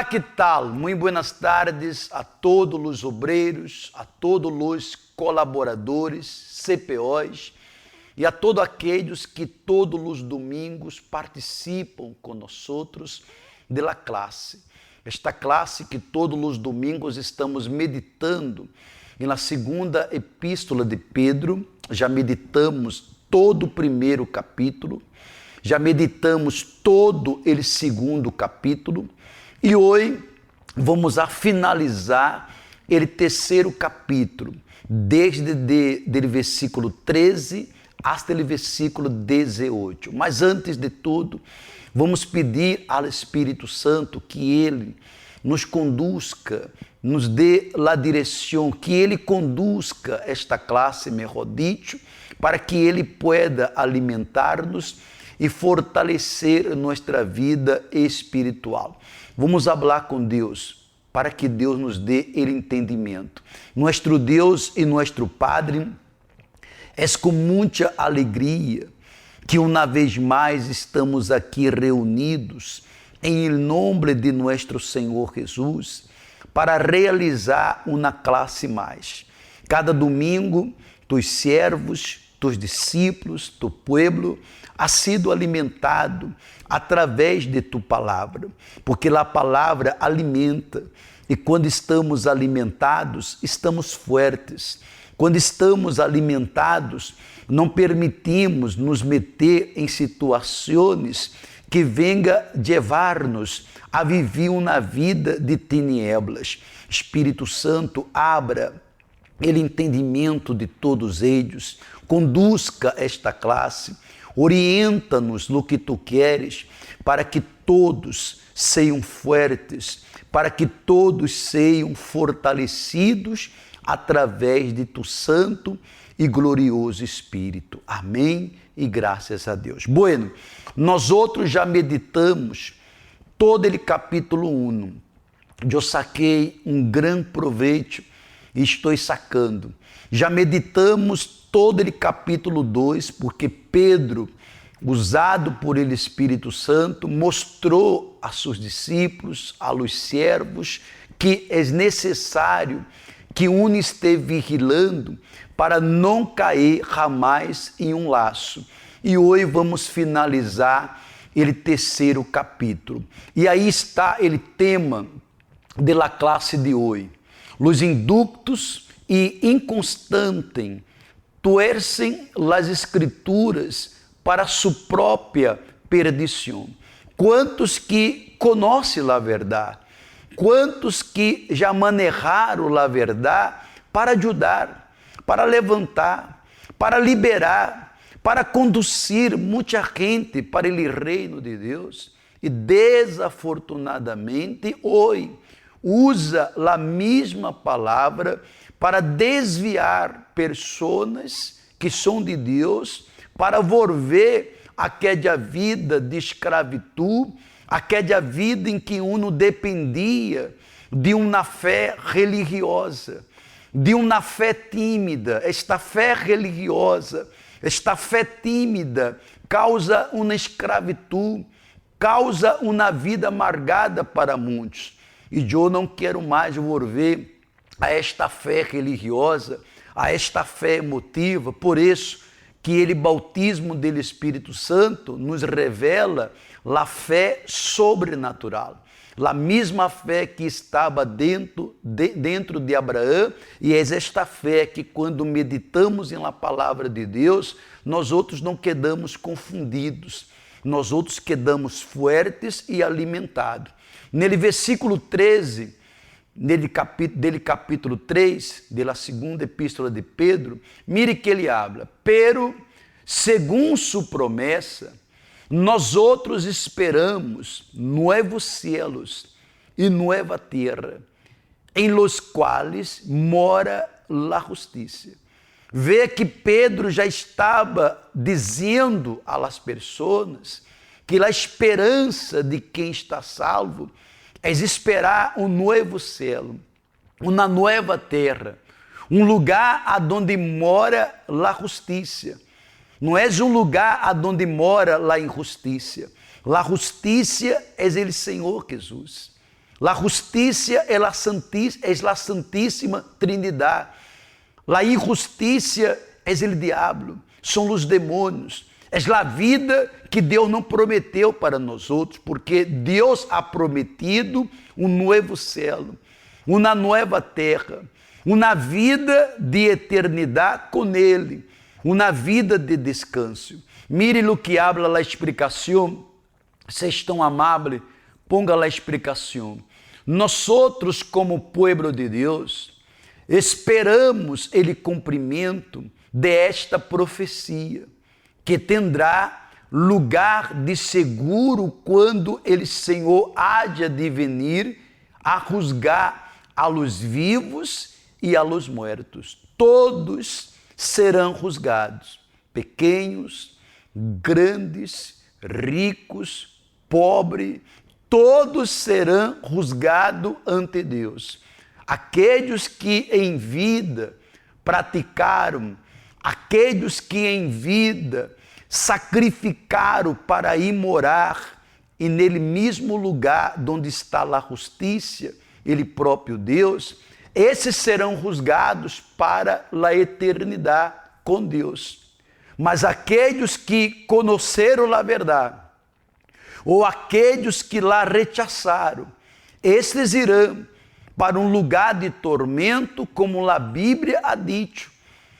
que tal? Muito buenas tardes a todos os obreiros, a todos os colaboradores, CPOs e a todos aqueles que todos os domingos participam conosco da classe. Esta classe que todos os domingos estamos meditando na segunda epístola de Pedro. Já meditamos todo o primeiro capítulo, já meditamos todo o segundo capítulo e hoje vamos a finalizar o terceiro capítulo, desde o versículo 13 até o versículo 18. Mas antes de tudo, vamos pedir ao Espírito Santo que Ele nos conduzca, nos dê a direção, que Ele conduzca esta classe, melhor dito, para que Ele pueda alimentar-nos e fortalecer nossa vida espiritual. Vamos falar com Deus, para que Deus nos dê o entendimento. Nosso Deus e nosso Padre, é com muita alegria que uma vez mais estamos aqui reunidos em nome de nosso Senhor Jesus para realizar uma classe mais. Cada domingo, tus servos, tus discípulos, tu pueblo ha sido alimentado através de tu palavra, porque a palavra alimenta e quando estamos alimentados, estamos fortes. Quando estamos alimentados, não permitimos nos meter em situações que venga levar-nos a viver uma vida de tinieblas. Espírito Santo, abra o entendimento de todos eles, conduzca esta classe, orienta-nos no que tu queres, para que todos sejam fortes, para que todos sejam fortalecidos através de tu santo e glorioso Espírito. Amém e graças a Deus. Bueno, nós outros já meditamos todo o capítulo 1. Eu saquei um grande proveito e estou sacando. Já meditamos todo o capítulo 2, porque Pedro, usado por ele Espírito Santo, mostrou a seus discípulos, a los servos, que é necessário que um esteja vigilando para não cair jamais em um laço. E hoje vamos finalizar o terceiro capítulo. E aí está o tema da classe de hoje. Los inductos e inconstantem tuercem las escrituras para sua própria perdição. Quantos que conhecem a verdade? Quantos que já manejaram a verdade para ajudar, para levantar, para liberar, para conduzir muita gente para o reino de Deus e desafortunadamente hoje usa a mesma palavra para desviar pessoas que são de Deus para volver aquela vida de escravidão, aquela vida em que uno dependia de uma fé religiosa, de uma fé tímida. Esta fé religiosa, esta fé tímida causa uma escravidão, causa uma vida amargada para muitos. E eu não quero mais volver a esta fé religiosa, a esta fé emotiva. Por isso que o bautismo do Espírito Santo nos revela a fé sobrenatural, a mesma fé que estava dentro de Abraão, e é esta fé que quando meditamos na palavra de Deus, nós outros não quedamos confundidos, nós outros quedamos fortes e alimentados. Nele versículo 13, dele capítulo 3, da segunda epístola de Pedro, mire que ele habla, pero, segundo sua promessa, nós outros esperamos novos cielos e nova terra, em los quais mora a justiça. Vê que Pedro já estava dizendo às pessoas que a esperança de quem está salvo é esperar um novo céu, uma nova terra, um lugar aonde mora a justiça. Não é um lugar aonde mora a injustiça. A justiça é o Senhor Jesus. La justicia es la santíssima Trinidad. La injusticia es el diablo, são os demônios. É a vida que Deus não prometeu para nós outros, porque Deus ha prometido um novo céu, uma nova terra, uma vida de eternidade com Ele, uma vida de descanso. Mire lo que habla la explicação. Vocês tão amáveis, ponga la explicação. Nós outros, como povo de Deus, esperamos o cumprimento de esta profecia, que tendrá lugar de seguro quando o Senhor há de venir a juzgar a los vivos e a los muertos. Todos serão juzgados, pequenos, grandes, ricos, pobres, todos serão juzgados ante Deus. Aqueles que em vida praticaram, aqueles que em vida sacrificaram para ir morar e nele mesmo lugar onde está a justiça, ele próprio Deus, esses serão juzgados para a eternidade com Deus. Mas aqueles que conheceram a verdade, ou aqueles que lá rechaçaram, esses irão para um lugar de tormento, como a Bíblia ha dito.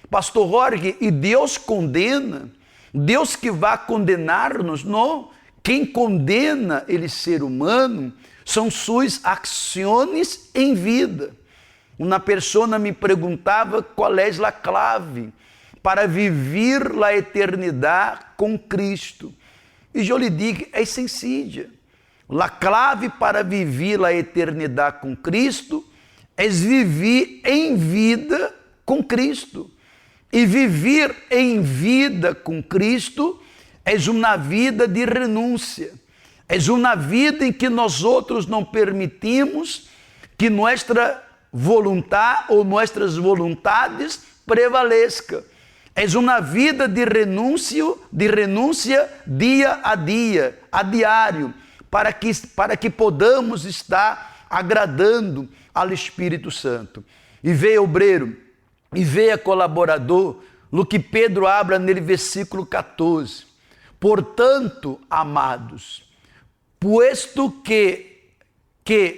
Pastor Jorge, e Deus condena? Deus que vai condenar-nos? Não. Quem condena ele ser humano são suas ações em vida. Uma pessoa me perguntava qual é a clave para viver a eternidade com Cristo. E eu lhe digo, é sencilla. A clave para viver a eternidade com Cristo é viver em vida com Cristo. E viver em vida com Cristo é uma vida de renúncia. É uma vida em que nós outros não permitimos que nossa vontade ou nossas vontades prevaleçam. É uma vida de renúncia dia a dia, a diário, para que podamos estar agradando ao Espírito Santo. E veio obreiro, e veio colaborador, no que Pedro habla nele versículo 14. Portanto, amados, puesto que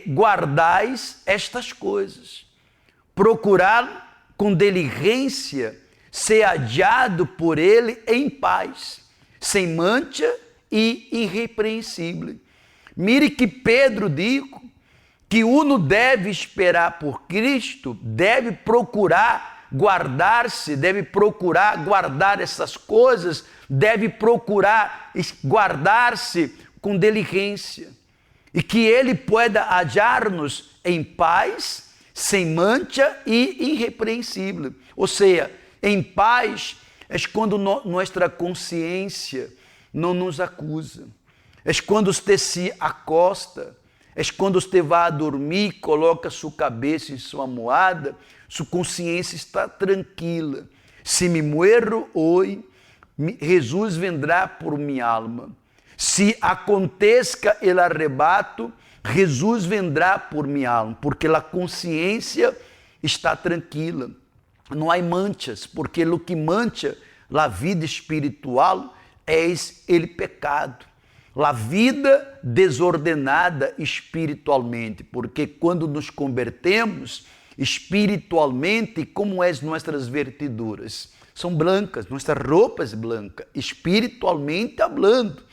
guardais estas coisas, procurar com diligência ser hallado por ele em paz, sem mancha e irrepreensível. Mire que Pedro diz que uno deve esperar por Cristo, deve procurar guardar-se, deve procurar guardar essas coisas, deve procurar guardar-se com diligência, e que Ele pueda hallar-nos em paz, sem mancha e irrepreensível. Ou seja, em paz é quando nossa consciência não nos acusa, é quando você se acosta, é quando você vai a dormir, coloca sua cabeça em sua almofada, sua consciência está tranquila. Se me muero hoje, Jesus vendrá por minha alma. Se aconteça o arrebato, Jesus vendrá por minha alma, porque a consciência está tranquila. Não há manchas, porque o que mancha a vida espiritual é o pecado. A vida desordenada espiritualmente, porque quando nos convertemos espiritualmente, como é nossas vestiduras? São brancas, nossas roupas brancas, espiritualmente falando.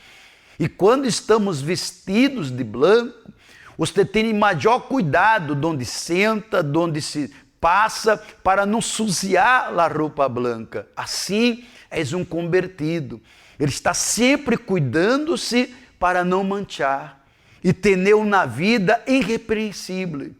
E quando estamos vestidos de branco, você tem maior cuidado de onde senta, de onde se passa, para não sujar a roupa branca. Assim és um convertido. Ele está sempre cuidando-se para não manchar e ter uma vida irrepreensível.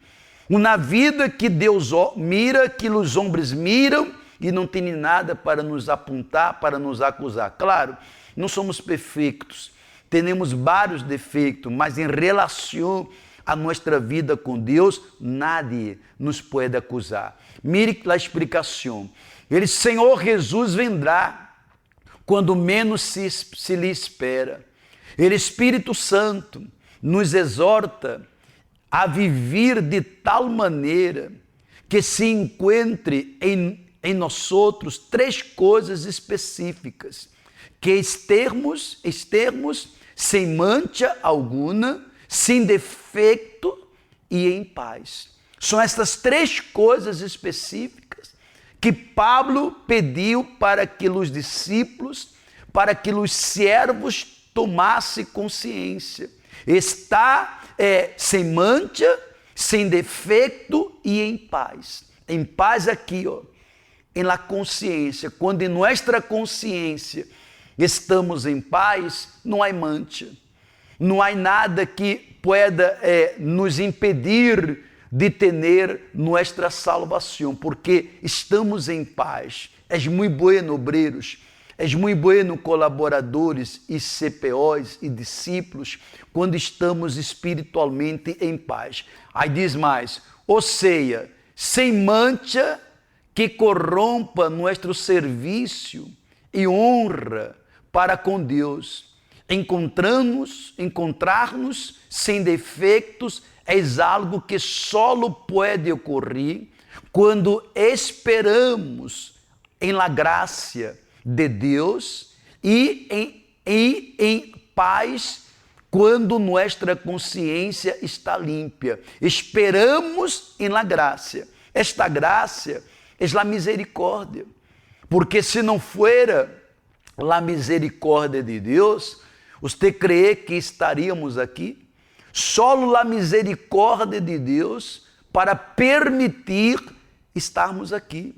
Uma vida que Deus mira, que os homens miram e não tem nada para nos apontar, para nos acusar. Claro, não somos perfeitos, temos vários defeitos, mas em relação a nossa vida com Deus, nadie nos pode acusar. Mire a explicação. Ele, Senhor Jesus, vendrá quando menos se lhe espera. Ele, Espírito Santo, nos exorta a viver de tal maneira que se encontre em nós outros 3 coisas específicas, que estermos sem mancha alguma, sem defeito e em paz. São essas 3 coisas específicas que Pablo pediu para que os discípulos, para que os servos tomassem consciência. Está sem mancha, sem defeito e em paz. Em paz aqui, em la consciência. Quando em nossa consciência estamos em paz, não há mancha. Não há nada que pueda nos impedir de ter nossa salvação, porque estamos em paz. És muito bueno, obreiros. És muito bueno, colaboradores e CPOs e discípulos, quando estamos espiritualmente em paz. Aí diz mais, ou seja, sem mancha que corrompa nosso serviço e honra para com Deus. Encontrar-nos sem defeitos é algo que só pode ocorrer quando esperamos em la graça de Deus e em paz quando nossa consciência está limpa. Esperamos em la graça. Esta graça é a misericórdia, porque se não fuera a misericórdia de Deus, você crê que estaríamos aqui? Só a misericórdia de Deus para permitir estarmos aqui.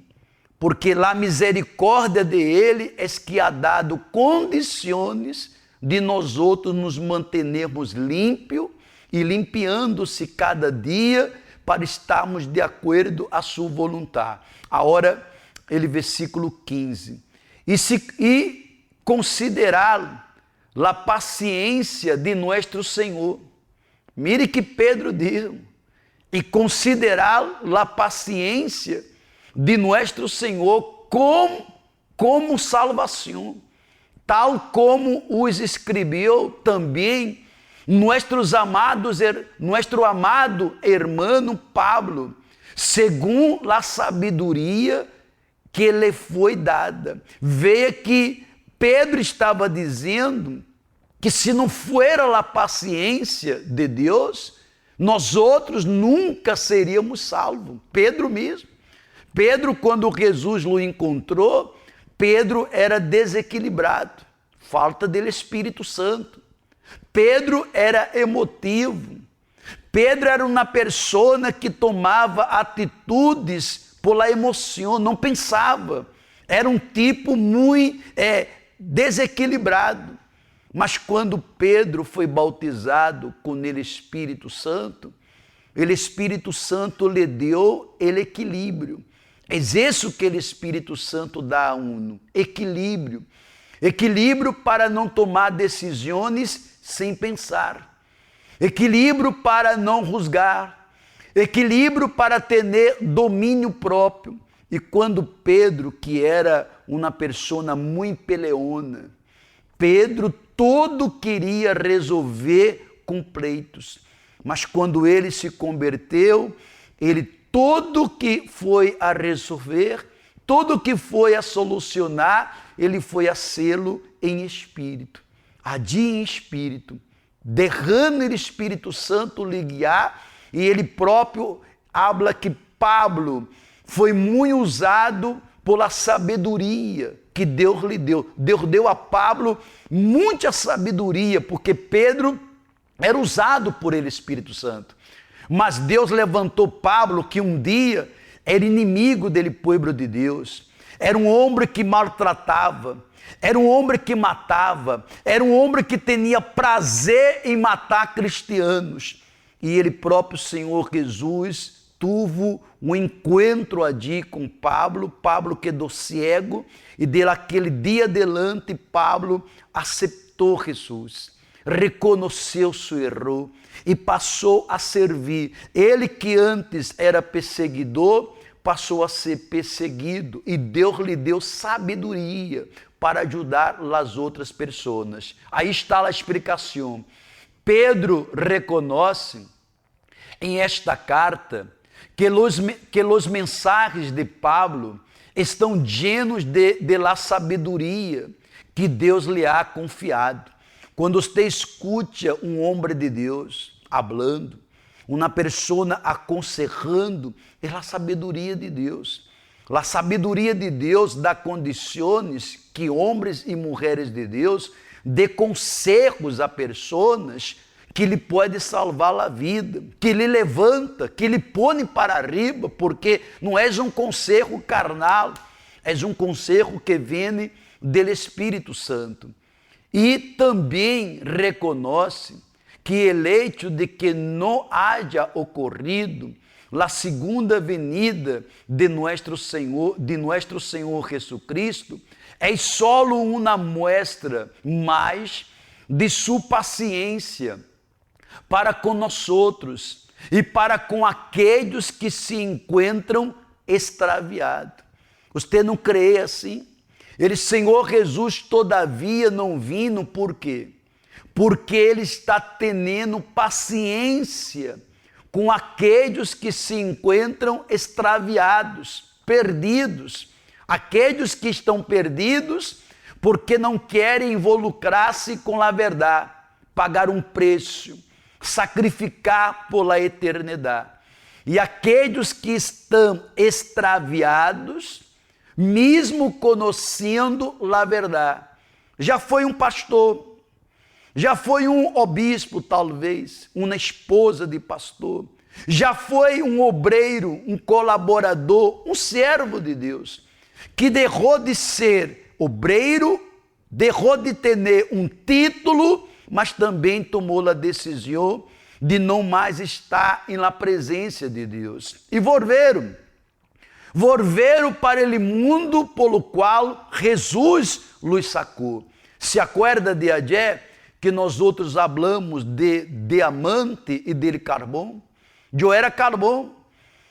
Porque a misericórdia de Ele é que ha dado condições de nós outros nos mantermos limpos e limpiando-se cada dia para estarmos de acordo à sua vontade. Agora, versículo 15. E considerar a paciência de nosso Senhor. Mire que Pedro diz. E considerar a paciência de nosso Senhor como salvação, tal como os escreveu também nosso amado hermano Pablo, segundo a sabedoria que lhe foi dada. Veja que Pedro estava dizendo que se não fuera a paciência de Deus, nós outros nunca seríamos salvos. Pedro mesmo. Pedro, quando Jesus o encontrou, Pedro era desequilibrado, falta do Espírito Santo. Pedro era emotivo. Pedro era uma pessoa que tomava atitudes por emoção, não pensava. Era um tipo muito desequilibrado. Mas quando Pedro foi bautizado com o Espírito Santo, o Espírito Santo lhe deu o equilíbrio. É isso que o Espírito Santo dá a uno, equilíbrio. Equilíbrio para não tomar decisões sem pensar. Equilíbrio para não julgar. Equilíbrio para ter domínio próprio. E quando Pedro, que era uma pessoa muito peleona, Pedro todo queria resolver com pleitos. Mas quando ele se converteu, ele tudo que foi a resolver, tudo que foi a solucionar, ele foi a sê-lo em espírito. Agir em espírito, derrando o Espírito Santo lhe guiar, e ele próprio habla que Pablo foi muito usado pela sabedoria que Deus lhe deu. Deus deu a Pablo muita sabedoria, porque Pedro era usado por ele, Espírito Santo. Mas Deus levantou Pablo, que um dia era inimigo dele, povo de Deus. Era um homem que maltratava, era um homem que matava, era um homem que tinha prazer em matar cristianos. E ele próprio, Senhor Jesus, teve um encontro ali com Pablo. Pablo quedou cego e daquele dia adelante Pablo aceitou Jesus, reconheceu seu erro e passou a servir. Ele que antes era perseguidor, passou a ser perseguido, e Deus lhe deu sabedoria para ajudar as outras pessoas. Aí está a explicação. Pedro reconhece em esta carta que os mensagens de Pablo estão llenos de la sabedoria que Deus lhe ha confiado. Quando você escuta um homem de Deus hablando, uma pessoa aconsejando, é a sabedoria de Deus. A sabedoria de Deus dá condições que homens e mulheres de Deus dê conselhos a pessoas que lhe pode salvar a vida, que lhe levanta, que lhe põe para arriba, porque não é um conselho carnal, é um conselho que vem do Espírito Santo. E também reconhece que o hecho de que não haja ocorrido a segunda venida de nosso Senhor Jesucristo é só uma muestra mais de sua paciência para com nós outros e para com aqueles que se encontram extraviados. Você não crê assim? Ele, Senhor Jesus, todavia não vino, por quê? Porque Ele está tendo paciência com aqueles que se encontram extraviados, perdidos. Aqueles que estão perdidos porque não querem involucrar-se com a verdade, pagar um preço, sacrificar por a eternidade. E aqueles que estão extraviados, mesmo conhecendo a verdade, já foi um pastor, já foi um obispo talvez, uma esposa de pastor, já foi um obreiro, um colaborador, um servo de Deus, que deixou de ser obreiro, deixou de ter um título, mas também tomou a decisão de não mais estar na presença de Deus. E volveram para o mundo pelo qual Jesus os sacou. Se acorda de ayer que nós outros hablamos de diamante e de carvão? Eu era carvão.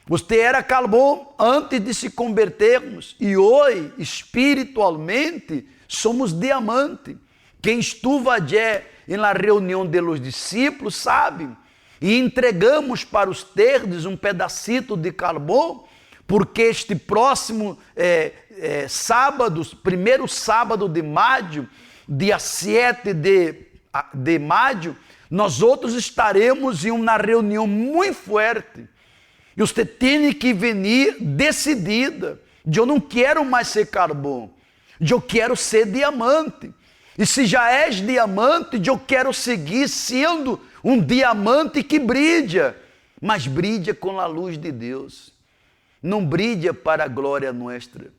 Você era carvão antes de se convertermos. E hoje, espiritualmente, somos diamante. Quem estuvo ayer na reunião dos discípulos sabe. E entregamos para os terdes um pedacito de carvão, porque este próximo sábado, primeiro sábado de maio, dia 7 de maio, nós outros estaremos em uma reunião muito forte. E você tem que vir decidida. Eu não quero mais ser carvão, eu quero ser diamante. E se já és diamante, eu quero seguir sendo um diamante que brilha, mas brilha com a luz de Deus. Não brilha para a glória nossa,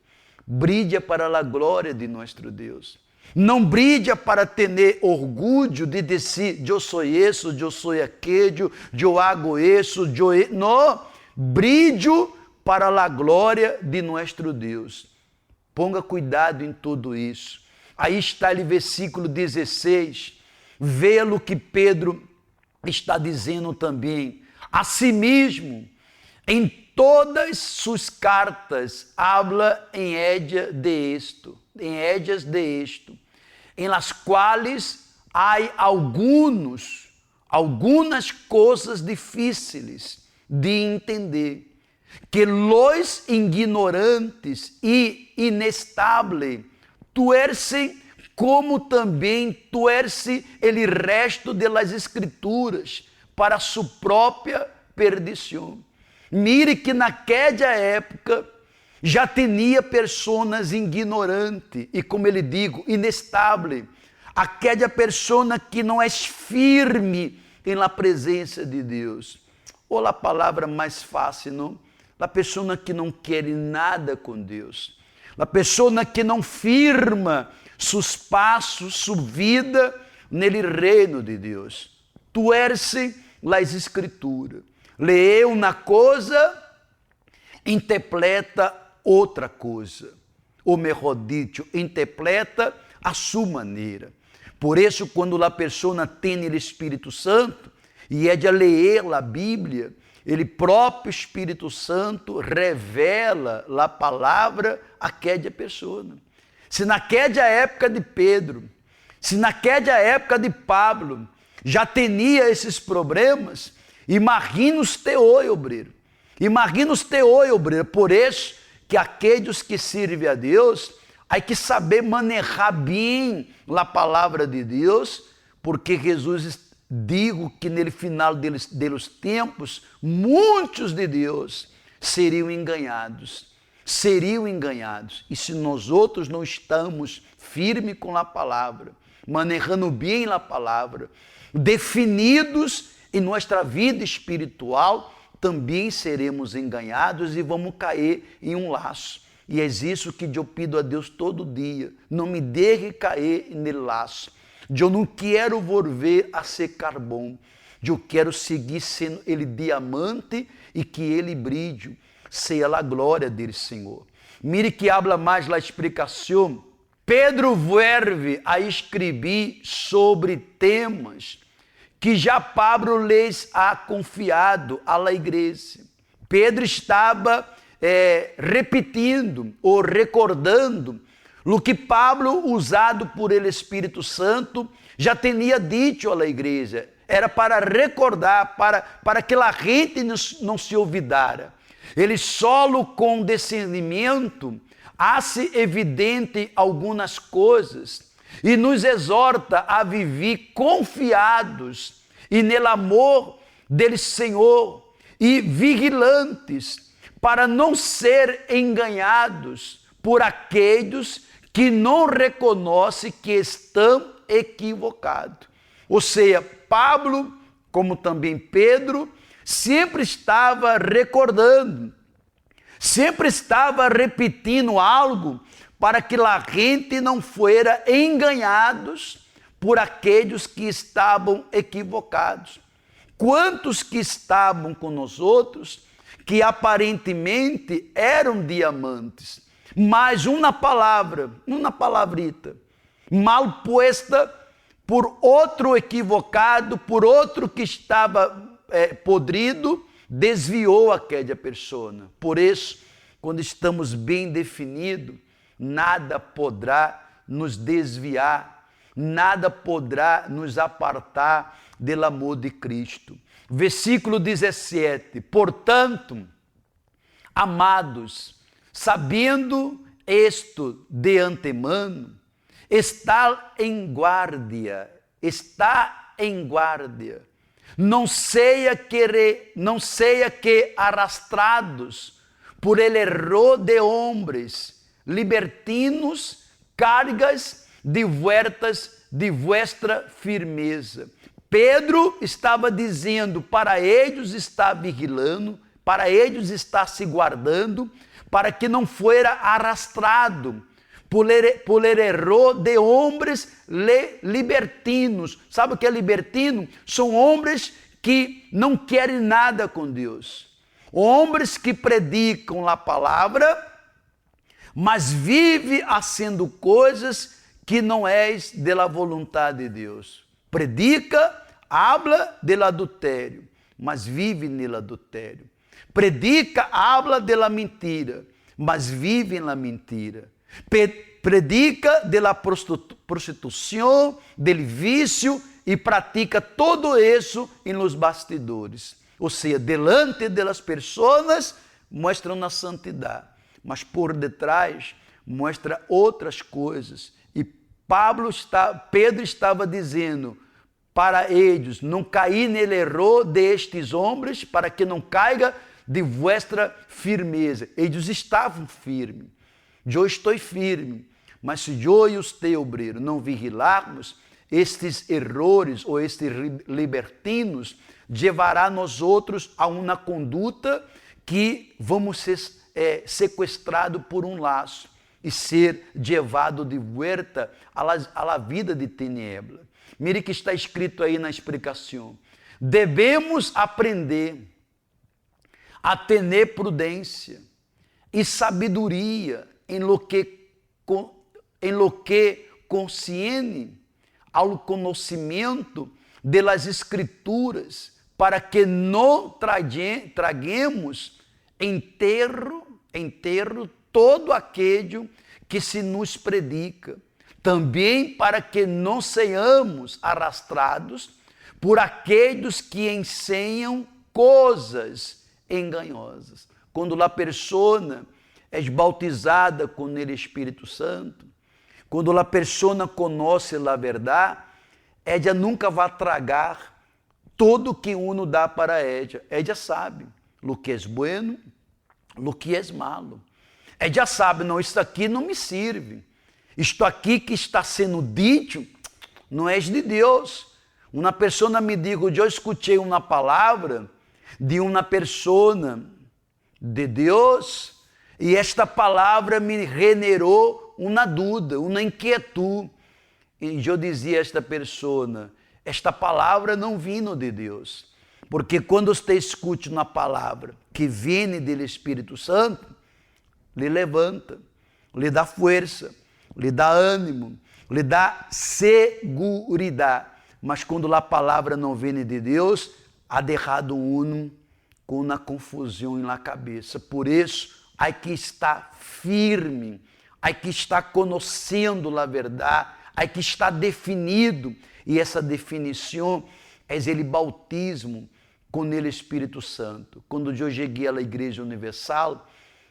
brilha para a glória de nosso Deus. Não brilha para ter orgulho de dizer, eu sou isso, eu sou aquele, eu hago isso, não, brilho para a glória de nosso Deus. Ponga cuidado em tudo isso. Aí está o versículo 16, vê-lo que Pedro está dizendo também. Assim mesmo, em todas suas cartas, habla em édias de isto, em las quais há algumas coisas difíceis de entender, que los ignorantes e inestáveis tuercem, como também tuerce el resto de las escrituras para sua própria perdição. Mire que naquela época já tinha pessoas ignorantes e, como ele digo, inestável, aquela pessoa que não é firme na presença de Deus. Ou a palavra mais fácil, não? A pessoa que não quer nada com Deus. A pessoa que não firma seus passos, sua vida nele reino de Deus. Tuerce las escrituras. Lê uma coisa, interpreta outra coisa. Ou melhor dito, interpreta a sua maneira. Por isso, quando a pessoa tem o Espírito Santo e é de ler a Bíblia, ele próprio Espírito Santo revela a palavra àquela pessoa. Se naquela época de Pedro, se naquela época de Pablo, já tinha esses problemas, Imagina-te hoje, obreiro. Imagina-te hoje, obreiro. Por isso que aqueles que servem a Deus, há que saber manejar bem a palavra de Deus, porque Jesus digo que no final dos tempos, muitos de Deus seriam enganados. Seriam enganados. E se nós outros não estamos firmes com a palavra, manejando bem a palavra, definidos em nossa vida espiritual, também seremos enganados e vamos cair em um laço. E é isso que eu pido a Deus todo dia. Não me deixe cair no laço. Eu não quero volver a ser carvão. Eu quero seguir sendo ele diamante e que ele brilhe. Seja a glória do Senhor. Mire que habla mais a explicação. Pedro vuelve a escrever sobre temas que já Pablo lhes ha confiado à igreja. Pedro estava repetindo ou recordando o que Pablo, usado por ele Espírito Santo, já tinha dito à igreja. Era para recordar, para que a gente não se olvidara. Ele solo com discernimento hace evidente algumas coisas e nos exorta a viver confiados e no amor do Senhor e vigilantes para não ser enganados por aqueles que não reconhecem que estão equivocados. Ou seja, Pablo, como também Pedro, sempre estava recordando, sempre estava repetindo algo para que a gente não fuera enganados por aqueles que estavam equivocados. Quantos que estavam com nós outros, que aparentemente eram diamantes, mas uma palavrita, mal posta por outro equivocado, por outro que estava podrido, desviou aquela pessoa. Por isso, quando estamos bem definidos, nada poderá nos desviar, nada poderá nos apartar do amor de Cristo. Versículo 17. Portanto, amados, sabendo isto de antemano, está em guarda, não seja que arrastrados por el erro de homens libertinos, cargas de vuestra firmeza. Pedro estava dizendo para eles estar vigilando, para eles estar se guardando, para que não fuera arrastrado por el erro de homens libertinos. Sabe o que é libertino? São homens que não querem nada com Deus. Homens que predicam a palavra, mas vivem fazendo coisas que não é da vontade de Deus. Predica, habla del adultério, mas vive no adultério. Predica, habla de la mentira, mas vive na mentira. Predica de la prostituição, del vício e pratica todo isso em los bastidores. Ou seja, delante das pessoas mostram na santidade, mas por detrás mostra outras coisas. E Pedro estava dizendo para eles não cair nele erro destes homens, para que não caiga de vuestra firmeza. Eles estavam firmes. Eu estou firme, mas se eu e você, obreiro, não vigilarmos, estes errores ou estes libertinos levará nós outros a uma conduta que vamos ser sequestrados por um laço e ser levado de vuelta à la vida de tiniebla. Mire que está escrito aí na explicação. Devemos aprender a ter prudência e sabedoria em lo que conciene ao conhecimento das Escrituras, para que não traguemos enterro todo aquele que se nos predica. Também para que não sejamos arrastrados por aqueles que ensinam coisas enganosas. Quando a pessoa é bautizada com o Espírito Santo, quando a pessoa conhece a verdade, ela nunca vai tragar tudo que uno dá para ela. Ela sabe o que é bueno, o que é malo. Ela sabe, não, isto aqui não me serve. Isto aqui que está sendo dito não é de Deus. Uma pessoa me dijo, eu escutei uma palavra de uma pessoa de Deus e esta palavra me generou uma dúvida, uma inquietude. E eu dizia a esta pessoa, esta palavra não vino de Deus. Porque quando você escute uma palavra que vem do Espírito Santo, lhe levanta, lhe dá força, lhe dá ânimo, lhe dá seguridade. Mas quando a palavra não vem de Deus, há deixado um com uma confusão na cabeça. Por isso, há que estar firme, há que estar conhecendo a verdade, há que estar definido. E essa definição é o bautismo com o Espírito Santo. Quando eu cheguei à Igreja Universal,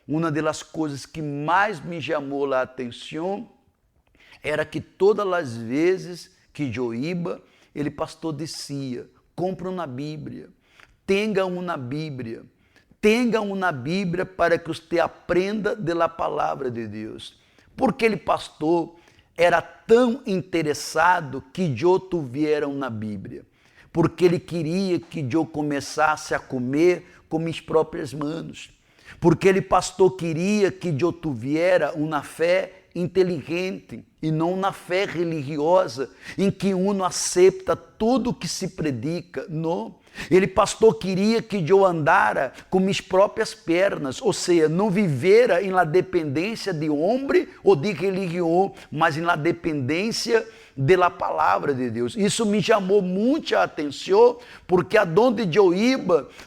uma das coisas que mais me chamou a atenção era que todas as vezes que eu ia, ele pastor dizia, compra uma Bíblia, tenha uma Bíblia para que você aprenda da palavra de Deus. Porque ele pastor era tão interessado que eu tivesse uma Bíblia, porque ele queria que eu começasse a comer com minhas próprias mãos, porque ele pastor queria que eu tivesse uma fé inteligente e não uma fé religiosa em que uno aceita tudo que se predica. Não. Ele pastor queria que eu andara com minhas próprias pernas, ou seja, não vivera em la dependência de homem ou de religião, mas em la dependência da palavra de Deus. Isso me chamou muita atenção, porque aonde eu ia,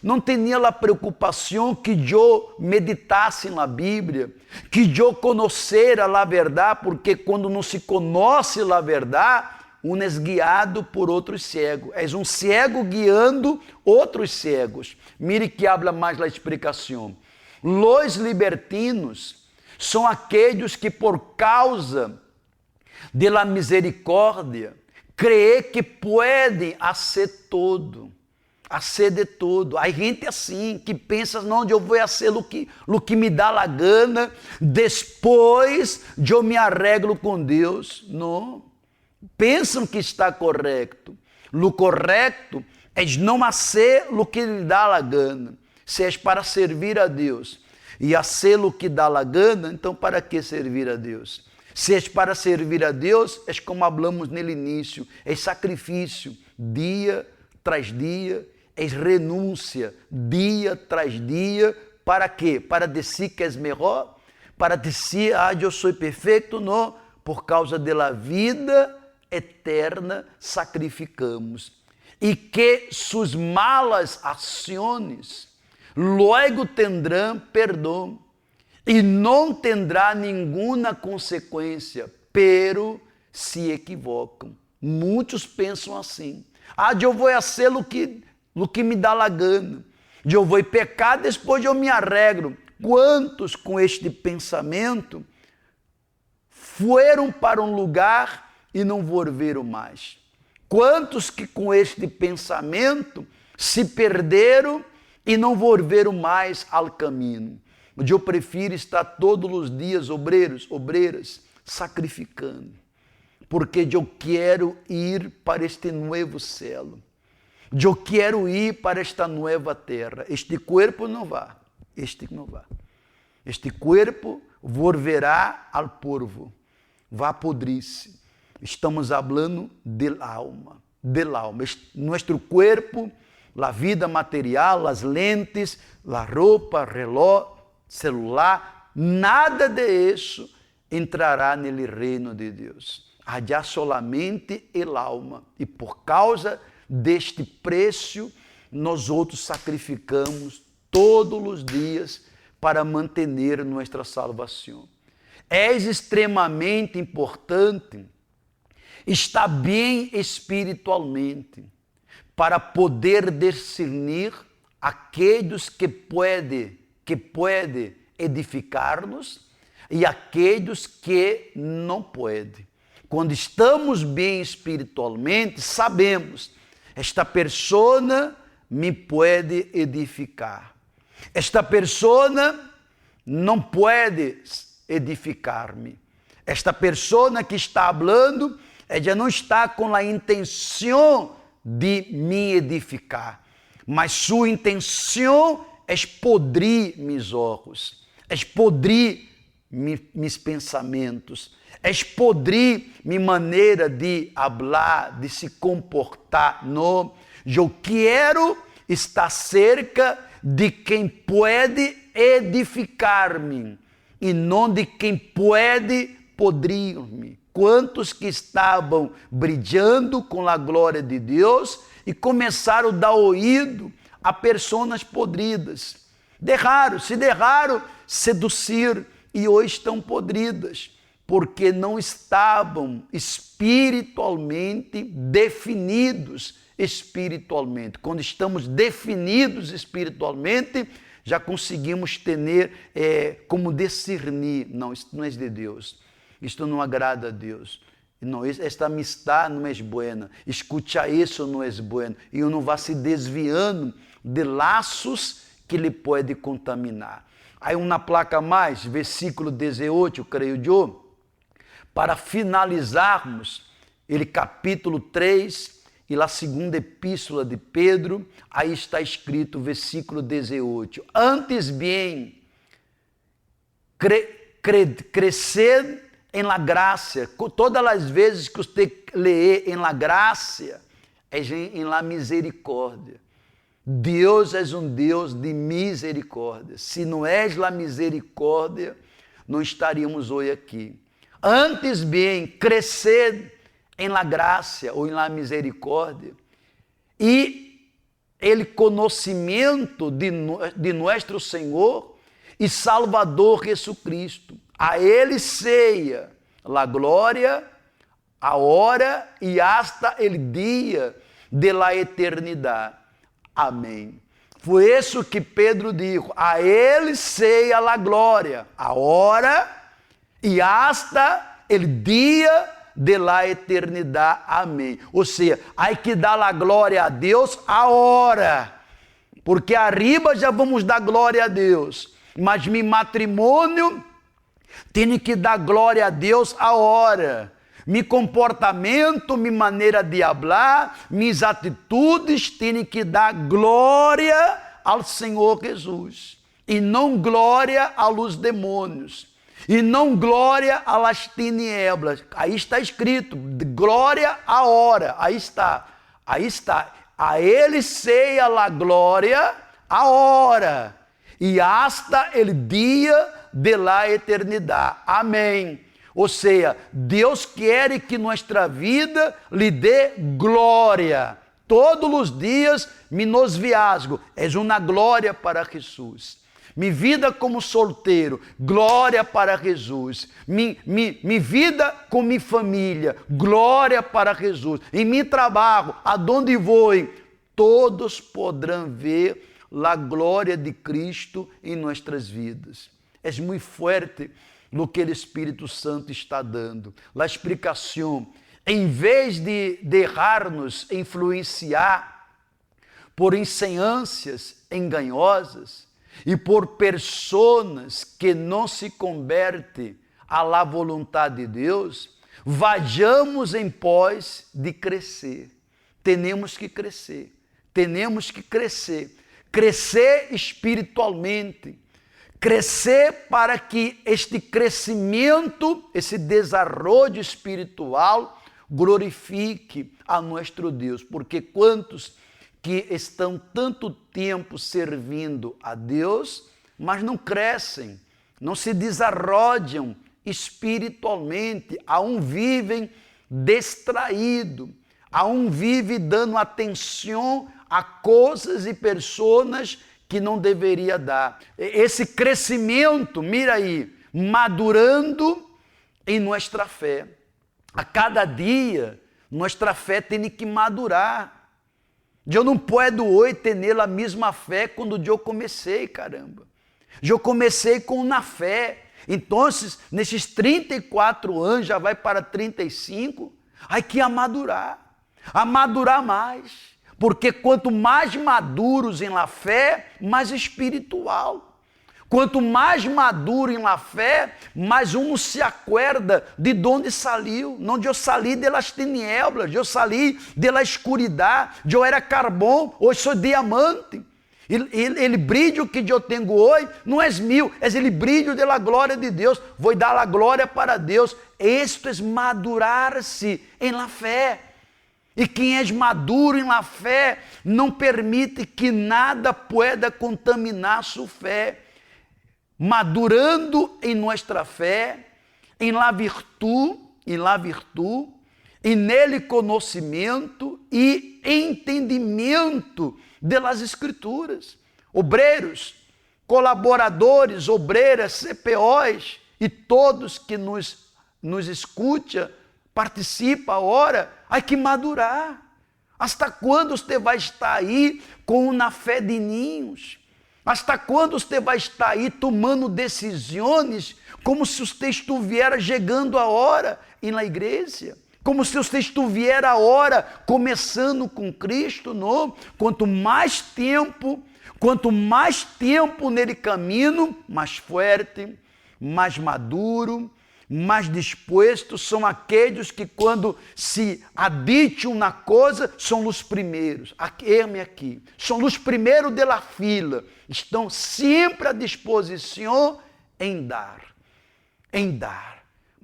não tinha a preocupação que eu meditasse na Bíblia, que eu conhecera a verdade, porque quando não se conhece a verdade, um é guiado por outros cegos. És um cego guiando outros cegos. Mire que habla mais a explicação. Los libertinos são aqueles que por causa de la misericórdia creem que podem fazer todo. Hacer de todo. Há gente assim que pensa, não, eu vou fazer o que me dá a gana, depois eu me arreglo com Deus. Não. Pensam que está correto. O correto é não fazer o que lhe dá a gana. Se é para servir a Deus e fazer o que dá a gana, então para que servir a Deus? Se é para servir a Deus, é como falamos no início, é sacrifício, dia tras dia, é renúncia, dia tras dia, para quê? Para dizer que és melhor? Para dizer, eu sou perfeito? Não, por causa da vida eterna sacrificamos. E que suas malas ações logo tendrão perdão e não tendrá nenhuma consequência, pero se equivocam. Muitos pensam assim, eu vou fazer o que me dá a gana, eu vou pecar, depois eu me arreglo. Quantos com este pensamento foram para um lugar e não volveram mais? Quantos que com este pensamento se perderam e não volveram mais ao caminho? Eu prefiro estar todos os dias, obreiras, sacrificando, porque eu quero ir para este novo céu, eu quero ir para esta nova terra. Este corpo não vai, este corpo volverá ao polvo, vai podrir-se. Estamos falando del alma. Nosso corpo, a vida material, as lentes, a roupa, relógio, celular, nada de isso entrará no reino de Deus. Allá solamente el alma. E por causa deste preço, nós outros sacrificamos todos os dias para manter nossa salvação. É extremamente importante estar bem espiritualmente para poder discernir aqueles que pode edificar-nos e aqueles que não podem. Quando estamos bem espiritualmente, sabemos, esta pessoa me pode edificar. Esta pessoa não pode edificar-me. Esta pessoa que está falando, ela não está com a intenção de me edificar, mas sua intenção é podrir meus olhos, é podrir meus pensamentos, é podrir minha maneira de falar, de se comportar. Não, eu quero estar cerca de quem pode edificar-me e não de quem pode podrir-me. Quantos que estavam brilhando com a glória de Deus e começaram a dar ouvido a pessoas podridas. Se deixaram seduzir e hoje estão podridas, porque não estavam espiritualmente definidos espiritualmente. Quando estamos definidos espiritualmente, já conseguimos ter como discernir, não, isto não é de Deus, isto não agrada a Deus, não, esta amistade não é boa, escutar isso não é bueno, e não vai se desviando de laços que lhe pode contaminar. Aí uma placa a mais, versículo 18, creio eu, para finalizarmos ele capítulo 3 e a segunda epístola de Pedro, aí está escrito versículo 18, antes bem, crescer em la graça, todas as vezes que você lê em la graça, é em la misericórdia. Deus é um Deus de misericórdia. Se não és la misericórdia, não estaríamos hoje aqui. Antes bem, crescer em la graça ou em la misericórdia e ele conhecimento de nosso Senhor e Salvador Jesucristo. A ele seja a glória, a hora e hasta el dia de la eternidade. Amém. Foi isso que Pedro disse. A ele seja a glória, a hora e hasta el dia de la eternidade. Amém. Ou seja, há que dar a glória a Deus a hora, porque arriba já vamos dar glória a Deus, mas meu matrimônio tem que dar glória a Deus a hora. Meu comportamento, minha maneira de falar, minhas atitudes têm que dar glória ao Senhor Jesus. E não glória aos demônios. E não glória às tinieblas. Aí está escrito, glória à hora. Aí está. A ele seja a glória a hora. E hasta el dia de la eternidade. Amém. Ou seja, Deus quer que nossa vida lhe dê glória. Todos os dias, mi noviazgo é uma glória para Jesus. Mi vida como solteiro, glória para Jesus. Mi vida com minha família, glória para Jesus. Em meu trabalho, aonde vou, todos poderão ver a glória de Cristo em nossas vidas. É muito forte no que o Espírito Santo está dando. A explicação, em vez de deixar-nos influenciar por ensinâncias enganosas e por pessoas que não se convertem à la vontade de Deus, vajamos em pós de crescer. Temos que crescer. Crescer espiritualmente. Crescer para que este crescimento, esse desenvolvimento espiritual glorifique a nosso Deus. Porque quantos que estão tanto tempo servindo a Deus, mas não crescem, não se desenvolvem espiritualmente, vivem distraído, vive dando atenção a coisas e pessoas que não deveria dar. Esse crescimento, mira aí, madurando em nossa fé. A cada dia, nossa fé tem que madurar. Eu não posso hoje ter a mesma fé quando eu comecei, caramba. Eu comecei com na fé. Então, nesses 34 anos, já vai para 35, hay que amadurar mais. Porque quanto mais maduros em la fé, mais espiritual. Quanto mais maduro em la fé, mais uno se acuerda de onde saiu. Onde eu saí das tinieblas, eu saí da escuridão, eu era carvão, hoje sou diamante. O brilho que eu tenho hoje não é meu, é o brilho da glória de Deus. Vou dar a glória para Deus. Isto é madurar-se em la fé. E quem é maduro em la fé não permite que nada pueda contaminar sua fé. Madurando em nossa fé, em la virtude, e nele conhecimento e entendimento das Escrituras. Obreiros, colaboradores, obreiras, CPOs e todos que nos escutam, participa agora, há que madurar. Hasta quando você vai estar aí com uma fé de ninhos? Hasta quando você vai estar aí tomando decisões como se você estivesse chegando a hora na igreja? Como se você estivesse a hora começando com Cristo, não? Quanto mais tempo nele caminho, mais forte, mais maduro, mais dispostos são aqueles que quando se aditam na coisa, são os primeiros. Aqui. São os primeiros da fila. Estão sempre à disposição em dar.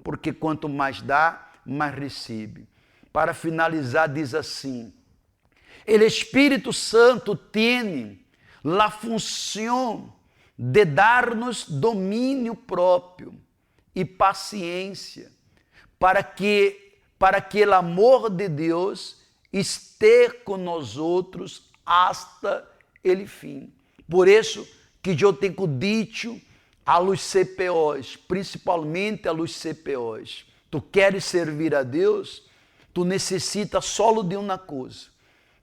Porque quanto mais dá, mais recebe. Para finalizar, diz assim: o Espírito Santo tem a função de dar-nos domínio próprio e paciência, para que o amor de Deus esteja com nós outros hasta o fim. Por isso que eu tenho dito a los CPOs, principalmente a los CPOs, tu queres servir a Deus, tu necessitas solo de uma coisa,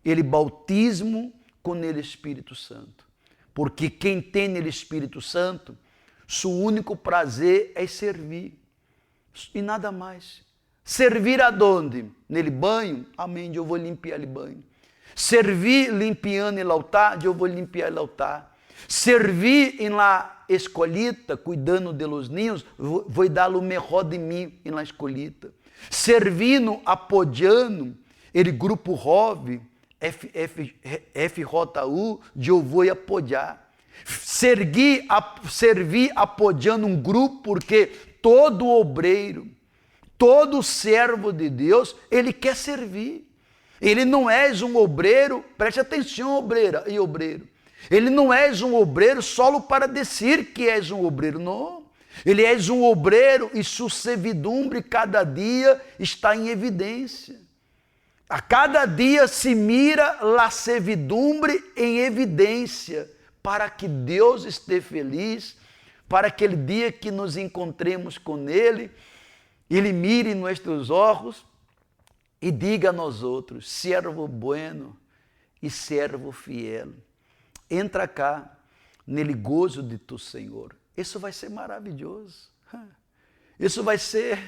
ele bautismo com o Espírito Santo. Porque quem tem o Espírito Santo, seu único prazer é servir. E nada mais. Servir aonde? Nele banho? Amém, eu vou limpar o banho. Servir limpiando o altar? Eu vou limpar o altar. Servir em la escolita, cuidando de los niños, vou dar o melhor de mim em la escolita. Servindo, apoiando, ele grupo ROV, FJU, eu vou apoiar. Servir apoiando um grupo, porque todo obreiro, todo servo de Deus, ele quer servir. Ele não é um obreiro, preste atenção, obreira e obreiro. Ele não é um obreiro só para dizer que é um obreiro, não. Ele é um obreiro e sua servidumbre cada dia está em evidência. A cada dia se mira a servidumbre em evidência, para que Deus esteja feliz, para aquele dia que nos encontremos com Ele, Ele mire nossos olhos e diga a nós outros: servo bueno e servo fiel, entra cá, nele gozo de tu Senhor. Isso vai ser maravilhoso. Isso vai ser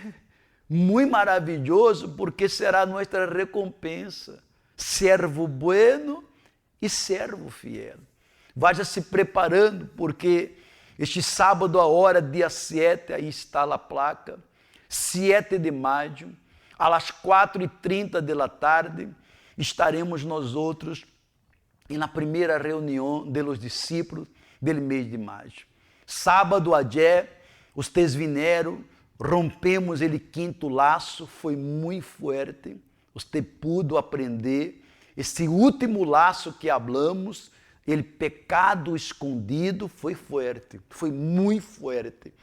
muito maravilhoso, porque será nossa recompensa. Servo bueno e servo fiel. Vá se preparando, porque este sábado, a hora, dia 7, aí está a placa, 7 de maio, às 4h30 da tarde, estaremos nós outros na primeira reunião dos discípulos do mês de maio. Sábado, ayer, vocês vieram, rompemos ele quinto laço, foi muito forte, você pudo aprender esse último laço que hablamos, ele pecado escondido, foi forte, foi muito forte.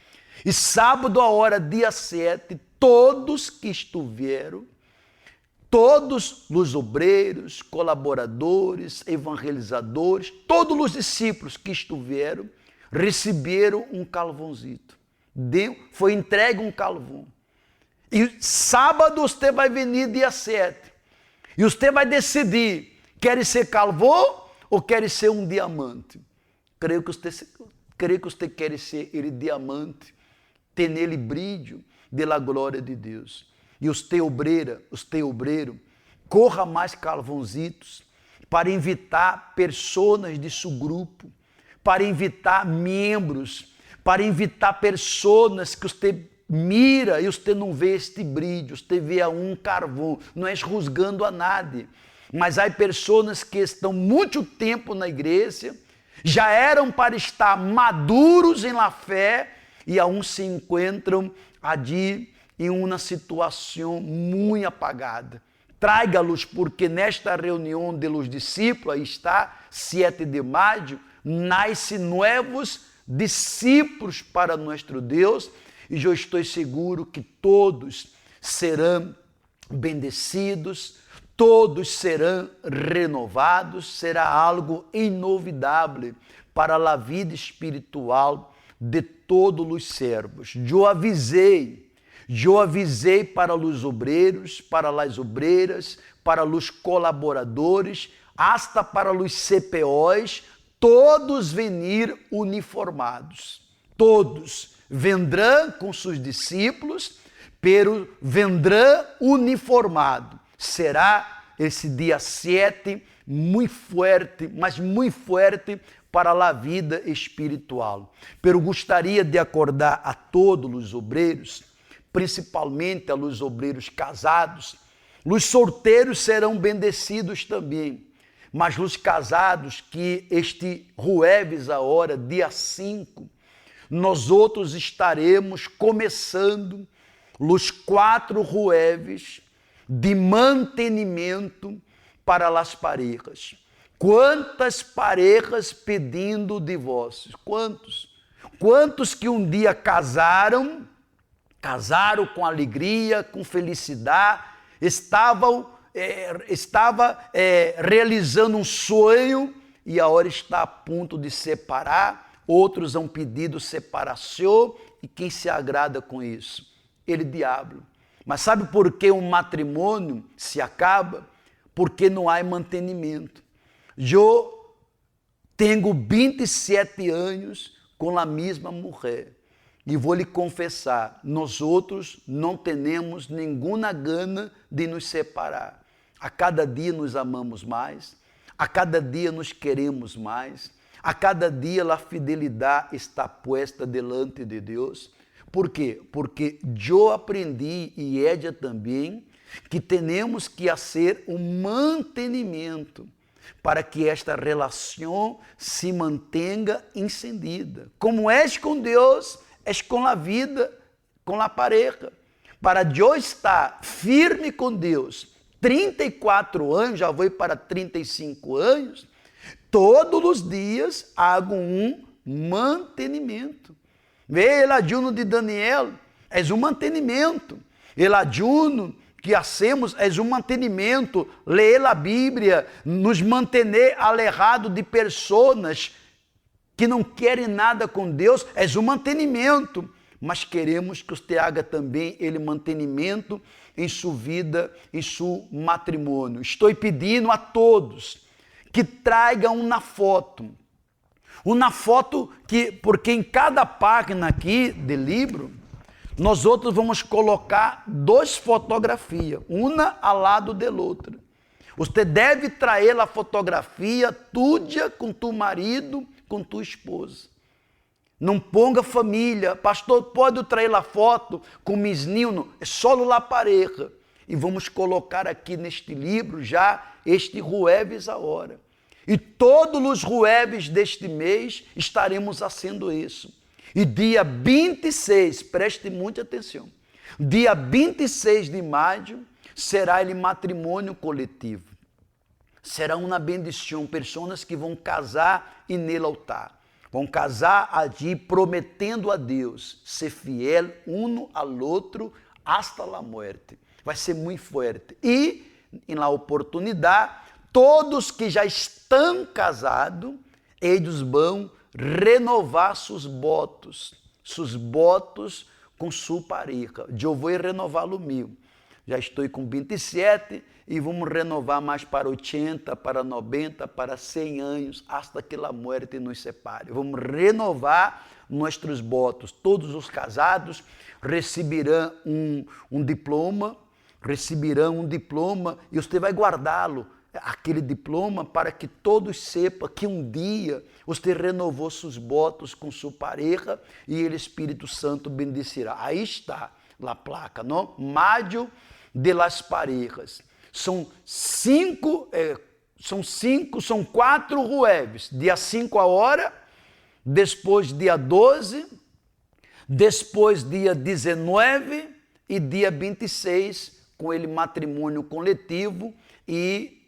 E sábado, a hora, dia 7, todos que estiveram, todos os obreiros, colaboradores, evangelizadores, todos os discípulos que estiveram, receberam um calvãozito. Foi entregue um calvão. E sábado você vai vir dia 7. E você vai decidir Queres ser calvo ou queres ser um diamante? Creio que você quer ser ele diamante, ter nele brilho da glória de Deus. E os teu obreiro, corra mais calvonzitos para invitar pessoas de seu grupo, para invitar membros, para invitar pessoas que você mira e você não vê este brilho, você vê a um carvão, não é rusgando a nada. Mas há pessoas que estão muito tempo na igreja, já eram para estar maduros em la fé e aún se encontram ali em uma situação muito apagada. Traga-los, porque nesta reunião de los discípulos, aí está, 7 de maio, nasce novos discípulos para nosso Deus, e eu estou seguro que todos serão bendecidos, todos serão renovados, será algo inovidável para a vida espiritual de todos os servos. Eu avisei para os obreiros, para as obreiras, para os colaboradores, hasta para os CPOs, todos venir uniformados. Todos vendrão com seus discípulos, pero vendrão uniformado. Será esse dia 7 muito forte, mas muito forte para a vida espiritual. Pero gostaria de acordar a todos os obreiros, principalmente a los obreiros casados. Os solteiros serão bendecidos também, mas os casados, que este jueves agora, dia 5, nós outros estaremos começando os 4 jueves de mantenimento para as parejas. Quantas parejas pedindo divórcio? Quantos que um dia casaram com alegria, com felicidade, estava realizando um sonho e agora está a ponto de separar. Outros han pedido separação, e quem se agrada com isso? Ele, diabo. Mas sabe por que um matrimônio se acaba? Porque não há mantenimento. Eu tenho 27 anos com a mesma mulher. E vou lhe confessar, nós outros não temos nenhuma gana de nos separar. A cada dia nos amamos mais, a cada dia nos queremos mais, a cada dia a fidelidade está puesta delante de Deus. Por quê? Porque eu aprendi, e ella também, que temos que fazer um mantenimento para que esta relação se mantenha encendida. Como és com Deus, és com a vida, com a pareja. Para eu estar firme com Deus, 34 anos, já vou para 35 anos, todos os dias hago um mantenimento. Vê o ayuno de Daniel, é um mantenimento. O ayuno que hacemos é um mantenimento. Ler a Bíblia, nos manter alejados de pessoas que não querem nada com Deus, é um mantenimento. Mas queremos que você haga também ele mantenimento em sua vida, em seu matrimônio. Estou pedindo a todos que tragam uma foto porque em cada página aqui de livro, nós outros vamos colocar 2 fotografias, uma ao lado da outra. Você deve trazer a fotografia tuya com tu marido, com tua esposa. Não ponga família. Pastor, pode trazer a foto com mis niños? É só la pareja. E vamos colocar aqui neste livro já este jueves agora. E todos os jueves deste mês estaremos fazendo isso. E dia 26, preste muita atenção, dia 26 de maio será ele matrimônio coletivo. Será uma bendição, pessoas que vão casar e nele altar. Vão casar ali prometendo a Deus ser fiel um ao outro hasta a morte. Vai ser muito forte. E, na oportunidade, todos que já estão casados, eles vão renovar seus votos com sua pareja. Eu vou renovar o meu. Já estou com 27 e vamos renovar mais para 80, para 90, para 100 anos, hasta que a morte nos separe. Vamos renovar nossos votos. Todos os casados receberão um diploma, e você vai guardá-lo, aquele diploma, para que todos sepam que um dia você renovou seus votos com sua pareja e o Espírito Santo bendecirá. Aí está a placa, não? Maio de las parejas. São 4 jueves, dia 5 a hora, depois dia 12, depois dia 19 e dia 26, com ele matrimônio coletivo e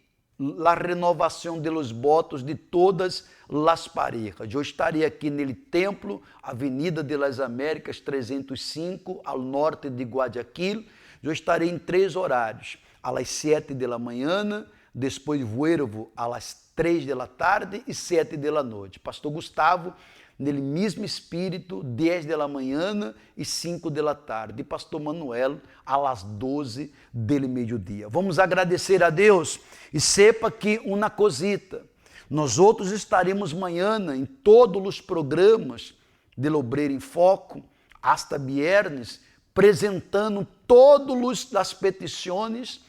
a renovação de los votos de todas as parejas. Eu estarei aqui nele templo, Avenida de las Américas 305, ao norte de Guayaquil. Eu estarei em 3 horários, às 7 da manhã, depois vuelvo às 3 da tarde e 7 da noite. Pastor Gustavo, nele mesmo espírito, 10 da manhã e 5 da tarde. E Pastor Manuel, às 12 do meio-dia. Vamos agradecer a Deus e sepa que uma cosita, nós outros estaremos amanhã em todos os programas de Obreiro em Foco, hasta viernes, apresentando todas as petições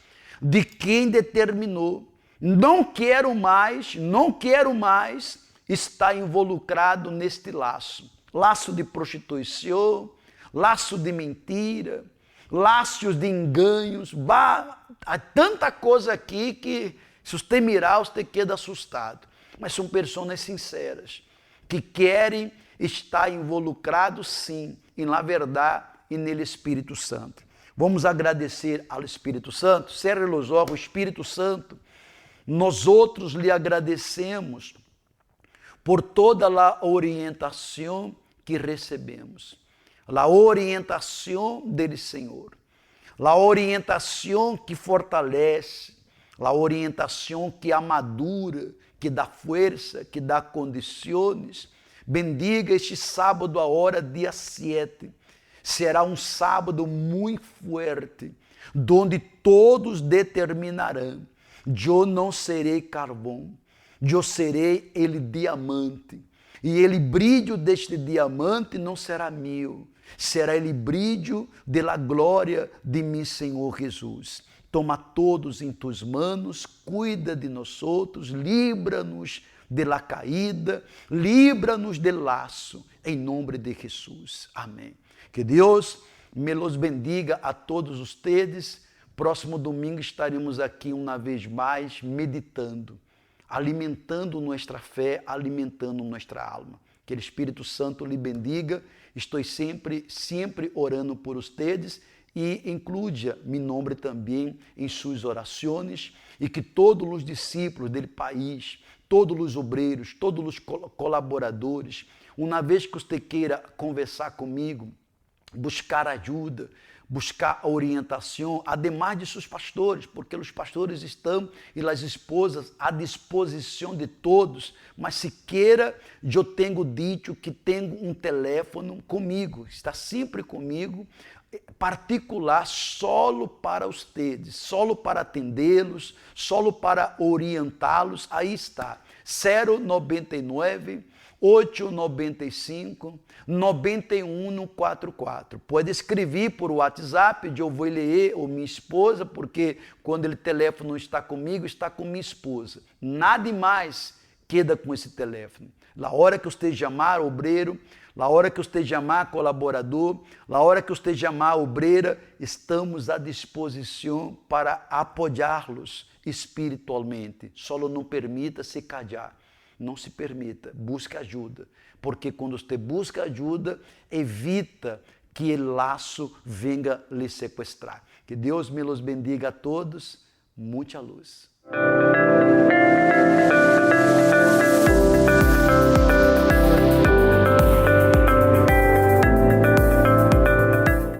de quem determinou. Não quero mais estar involucrado neste laço de prostituição, laço de mentira, laços de enganos. Há tanta coisa aqui que, se você mirar, você queda assustado. Mas são pessoas sinceras, que querem estar involucrados, sim, na verdade e nele Espírito Santo. Vamos agradecer ao Espírito Santo. Cerre os olhos, Espírito Santo, nós outros lhe agradecemos por toda a orientação que recebemos, a orientação dele, Senhor, a orientação que fortalece, a orientação que amadura, que dá força, que dá condições. Bendiga este sábado, a hora dia 7. Será um sábado muito forte, onde todos determinarão: eu não serei carvão, eu serei ele diamante, e ele brilho deste diamante não será meu, será ele brilho da glória de meu Senhor Jesus. Toma todos em tuas manos, cuida de nós outros, livra-nos de la caída, livra-nos del laço, em nome de Jesus. Amém. Que Deus me los bendiga a todos ustedes. Próximo domingo estaremos aqui uma vez mais meditando, alimentando nossa fé, alimentando nossa alma. Que o Espírito Santo lhe bendiga. Estou sempre orando por ustedes e incluya mi nome também em suas orações, e que todos os discípulos do país, todos os obreiros, todos os colaboradores, uma vez que você queira conversar comigo, buscar ajuda, buscar orientação, ademais de seus pastores, porque os pastores estão e as esposas à disposição de todos, mas se queira, eu tenho dito que tenho um telefone comigo, está sempre comigo, particular, solo para ustedes, solo para atendê-los, solo para orientá-los. Aí está, 099 895 9144. Pode escrever por WhatsApp, eu vou ler, ou minha esposa, porque quando o telefone não está comigo, está com minha esposa. Nada mais queda com esse telefone. Na hora que você chamar obreiro, na hora que você chamar colaborador, na hora que você chamar obreira, estamos à disposição para apoiá-los espiritualmente. Só não permita se calhar. Não se permita, busque ajuda, porque quando você busca ajuda, evita que o laço venha lhe sequestrar. Que Deus me los bendiga a todos, muita luz.